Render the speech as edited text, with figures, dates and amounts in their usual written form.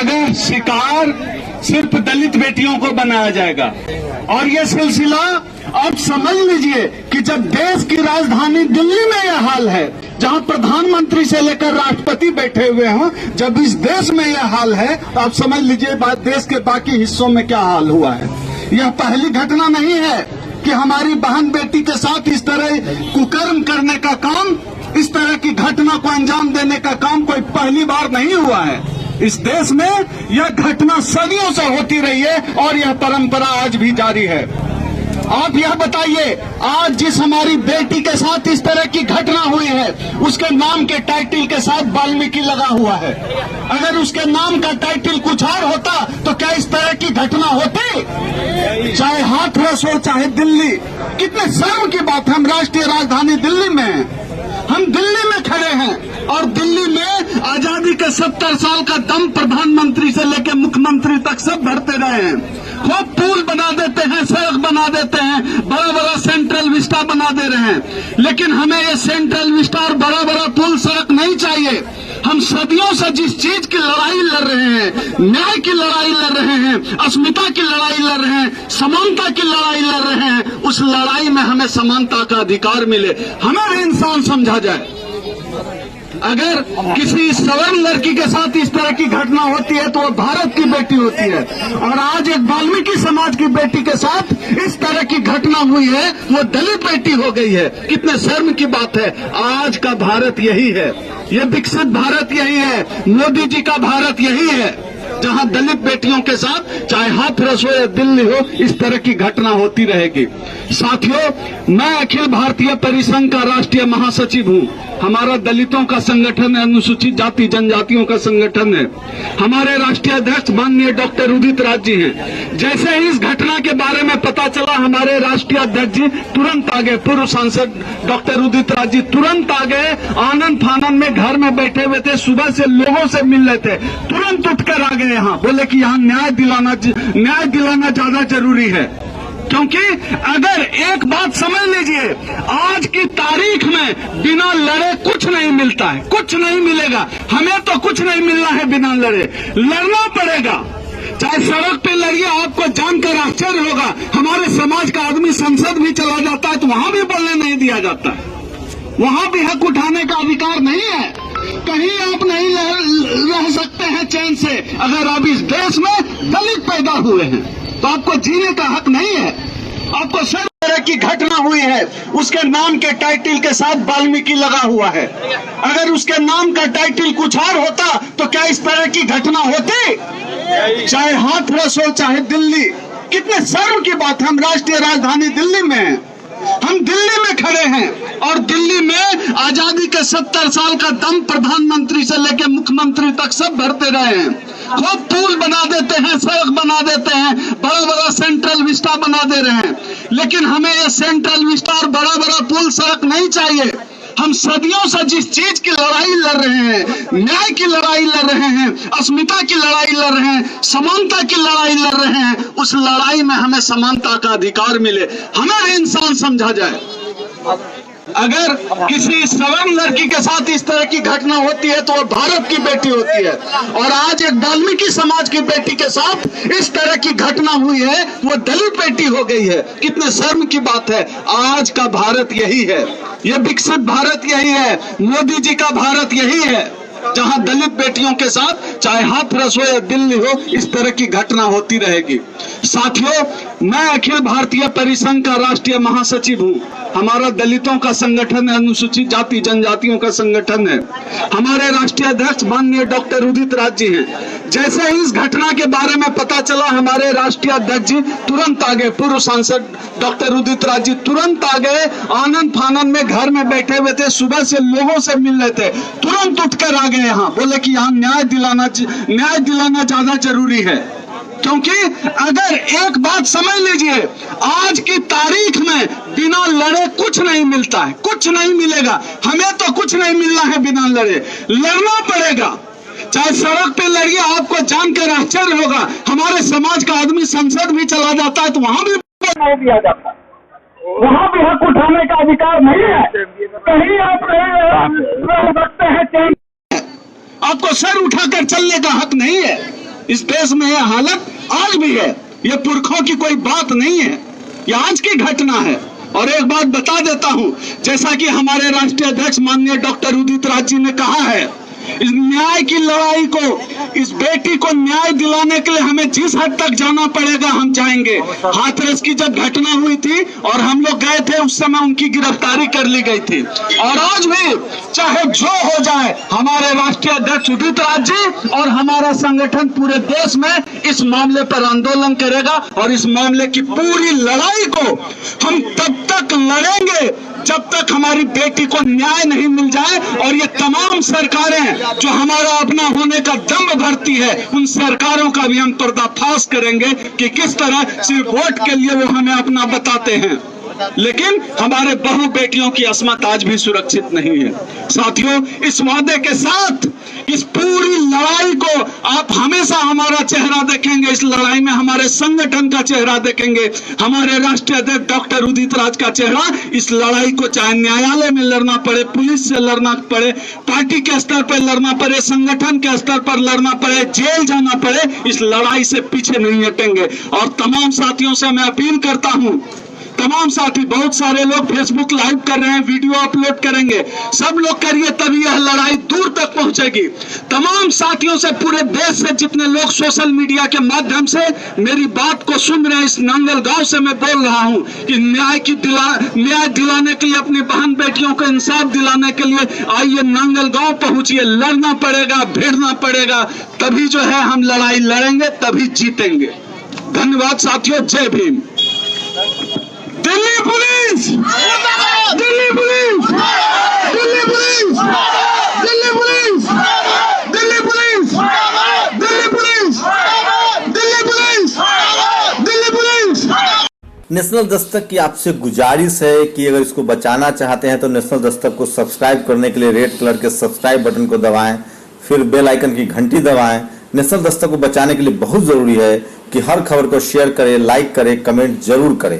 जगह शिकार सिर्फ दलित बेटियों को बनाया जाएगा। और ये सिलसिला अब समझ लीजिए कि जब देश की राजधानी दिल्ली में यह हाल है, जहां प्रधानमंत्री से लेकर राष्ट्रपति बैठे हुए हों, जब इस देश में यह हाल है तो आप समझ लीजिए देश के बाकी हिस्सों में क्या हाल हुआ है। यह पहली घटना नहीं है कि हमारी बहन बेटी के साथ इस तरह कुकर्म करने का काम, इस तरह की घटना को अंजाम देने का काम कोई पहली बार नहीं हुआ है। इस देश में यह घटना सदियों से होती रही है और यह परंपरा आज भी जारी है। आप यह बताइए, आज जिस हमारी बेटी के साथ इस तरह की घटना हुई है, उसके नाम के टाइटल के साथ वाल्मीकि लगा हुआ है। अगर उसके नाम का टाइटल कुछ और होता तो क्या इस तरह की घटना होती? चाहे हाथरस हो चाहे दिल्ली, कितने शर्म की बात है। हम राष्ट्रीय राजधानी दिल्ली में हैं, हम दिल्ली में खड़े हैं और दिल्ली में आजादी के 70 साल का दम प्रधानमंत्री से लेकर मुख्यमंत्री तक सब भरते रहे हैं। खूब पुल बना देते हैं, सड़क बना देते हैं, बड़ा बड़ा सेंट्रल विस्टा बना दे रहे हैं, लेकिन हमें ये सेंट्रल विस्टा और बड़ा बड़ा पुल सड़क नहीं चाहिए। हम सदियों से जिस चीज की लड़ाई लड़ रहे हैं, न्याय की लड़ाई लड़ रहे हैं, अस्मिता की लड़ाई लड़ रहे हैं, समानता की लड़ाई लड़ रहे हैं, उस लड़ाई में हमें समानता का अधिकार मिले, हमें इंसान समझा जाए। अगर किसी सवर्ण लड़की के साथ इस तरह की घटना होती है तो वो भारत की बेटी होती है, और आज एक वाल्मीकि समाज की बेटी के साथ इस तरह की घटना हुई है, वो दलित बेटी हो गई है। कितने शर्म की बात है। आज का भारत यही है, ये विकसित भारत यही है, मोदी जी का भारत यही है, जहां दलित बेटियों के साथ चाहे हाथरस हो या दिल्ली हो, इस तरह की घटना होती रहेगी। साथियों, मैं अखिल भारतीय परिसंघ का राष्ट्रीय महासचिव हूं। हमारा दलितों का संगठन है, अनुसूचित जाति जनजातियों का संगठन है। हमारे राष्ट्रीय अध्यक्ष माननीय डॉक्टर उदित राज जी हैं। जैसे ही इस घटना के बारे में पता चला, हमारे राष्ट्रीय अध्यक्ष जी तुरंत आ गए। पूर्व सांसद डॉक्टर उदित राज जी तुरंत आ गए। आनंद फानंद में घर में बैठे हुए थे, सुबह से लोगों से मिल रहे थे, तुरंत उठकर आ गए यहाँ। बोले कि यहाँ न्याय दिलाना ज्यादा जरूरी है। क्योंकि अगर एक बात समझ लीजिए, आज की तारीख में बिना लड़े कुछ नहीं मिलता है, कुछ नहीं मिलेगा। हमें तो कुछ नहीं मिलना है बिना लड़े, लड़ना पड़ेगा। चाहे सड़क पे लड़िए, आपको जानकर आश्चर्य होगा, हमारे समाज का आदमी संसद भी चला जाता है तो वहां भी बोलने नहीं दिया जाता है, वहां भी हक उठाने का अधिकार नहीं है। कहीं आप नहीं रह सकते हैं चैन से। अगर आप इस देश में दलित पैदा हुए हैं तो आपको जीने का हक नहीं है। आपको सिर्फ तरह की घटना हुई है, उसके नाम के टाइटल के साथ वाल्मीकि लगा हुआ है। अगर उसके नाम का टाइटल कुछ और होता तो क्या इस तरह की घटना होती? चाहे हाथरस हो चाहे दिल्ली, कितने शर्म की बात है। हम राष्ट्रीय राजधानी दिल्ली में हैं, हम दिल्ली में खड़े हैं और दिल्ली में आजादी के 70 साल का दम प्रधानमंत्री से लेकर मुख्यमंत्री तक सब भरते रहे हैं। खूब पुल बना देते हैं, सड़क बना देते हैं, बड़ा बड़ा सेंट्रल विस्टा बना दे रहे हैं, लेकिन हमें ये सेंट्रल विस्टा और बड़ा बड़ा पुल सड़क नहीं चाहिए। हम सदियों से जिस चीज की लड़ाई लड़ रहे हैं, न्याय की लड़ाई लड़ रहे हैं, अस्मिता की लड़ाई लड़ रहे हैं, समानता की लड़ाई लड़ रहे हैं, उस लड़ाई में हमें समानता का अधिकार मिले, हमें इंसान समझा जाए। अगर किसी सवर्ण लड़की के साथ इस तरह की घटना होती है तो वो भारत की बेटी होती है, और आज एक वाल्मीकि समाज की बेटी के साथ इस तरह की घटना हुई है, वो दलित बेटी हो गई है। कितने शर्म की बात है। आज का भारत यही है, ये विकसित भारत यही है, मोदी जी का भारत यही है, जहां दलित बेटियों के साथ चाहे हाथरस हो या दिल्ली हो, इस तरह की घटना होती रहेगी। साथियों, मैं अखिल भारतीय परिसंघ का राष्ट्रीय महासचिव हूं। हमारा दलितों का संगठन है, अनुसूचित जाति जनजातियों का संगठन है। हमारे राष्ट्रीय अध्यक्ष माननीय डॉक्टर उदित राज जी हैं। जैसे ही इस घटना के बारे में पता चला, हमारे राष्ट्रीय अध्यक्ष जी तुरंत आ गए। पूर्व सांसद डॉक्टर उदित राज जी तुरंत आ गए। आनंद फानंद में घर में बैठे हुए थे, सुबह से लोगों से मिल रहे थे, तुरंत उठकर आ गए यहाँ। बोले कि यहाँ न्याय दिलाना ज्यादा जरूरी है। क्योंकि अगर एक बात समझ लीजिए, आज की तारीख में बिना लड़े कुछ नहीं मिलता है, कुछ नहीं मिलेगा। हमें तो कुछ नहीं मिलना है बिना लड़े, लड़ना पड़ेगा। चाहे सड़क पे लड़िए, आपको जानकर आश्चर्य होगा, हमारे समाज का आदमी संसद भी चला जाता है तो वहां भी नहीं दिया जाता, वहां भी हक उठाने का अधिकार नहीं है। कहीं आप रह सकते हैं चैन, आपको सर उठाकर चलने का हक नहीं है। इस देश में यह हालत आज भी है। ये पुरखों की कोई बात नहीं है, ये आज की घटना है। और एक बात बता देता हूं, जैसा कि हमारे राष्ट्रीय अध्यक्ष माननीय डॉक्टर उदित राज जी ने कहा है, इस न्याय की लड़ाई को, इस बेटी को न्याय दिलाने के लिए हमें जिस हद तक जाना पड़ेगा हम जाएंगे। हाथरस की जब घटना हुई थी और हम लोग गए थे, उस समय उनकी गिरफ्तारी कर ली गई थी। और आज भी चाहे जो हो जाए, हमारे राष्ट्रीय अध्यक्ष उदित राज जी और हमारा संगठन पूरे देश में इस मामले पर आंदोलन करेगा। और इस मामले की पूरी लड़ाई को हम तब तक लड़ेंगे जब तक हमारी बेटी को न्याय नहीं मिल जाए। और ये तमाम सरकारें जो हमारा अपना होने का दम भरती है, उन सरकारों का भी हम पर्दाफाश करेंगे कि किस तरह सिर्फ वोट के लिए वो हमें अपना बताते हैं, लेकिन हमारे बहू बेटियों की अस्मत आज भी सुरक्षित नहीं है। साथियों, इस वादे के साथ इस पूरी लड़ाई को आप हमेशा हमारा चेहरा देखेंगे, इस लड़ाई में हमारे संगठन का चेहरा देखेंगे, हमारे राष्ट्रीय अध्यक्ष डॉक्टर उदित राज का चेहरा। इस लड़ाई को चाहे न्यायालय में लड़ना पड़े, पुलिस से लड़ना पड़े, पार्टी के स्तर पर लड़ना पड़े, संगठन के स्तर पर लड़ना पड़े, जेल जाना पड़े, इस लड़ाई से पीछे नहीं हटेंगे। और तमाम साथियों से मैं अपील करता हूं, तमाम साथी, बहुत सारे लोग फेसबुक लाइव कर रहे हैं, वीडियो अपलोड करेंगे, सब लोग करिए, तभी यह लड़ाई दूर तक पहुंचेगी। तमाम साथियों से, पूरे देश से जितने लोग सोशल मीडिया के माध्यम से मेरी बात को सुन रहे हैं, इस नंगल गांव से मैं बोल रहा हूं कि न्याय दिलाने के लिए, अपनी बहन बेटियों को इंसाफ दिलाने के लिए आइए नंगल गांव पहुंचिए। लड़ना पड़ेगा, भिड़ना पड़ेगा, तभी जो है हम लड़ाई लड़ेंगे, तभी जीतेंगे। धन्यवाद साथियों, जय Bhim. Delhi police, Delhi police, Delhi police, Delhi police, Delhi police, Delhi police, Delhi police, Delhi police. National Dastak की आपसे गुजारिश है कि अगर इसको बचाना चाहते हैं तो नेशनल दस्तक को सब्सक्राइब करने के लिए रेड कलर के सब्सक्राइब बटन को दबाएं, फिर बेल आइकन की घंटी दबाएं। नेशनल दस्तक को बचाने के लिए बहुत जरूरी है कि हर खबर को शेयर करें, लाइक करें, कमेंट जरूर करें।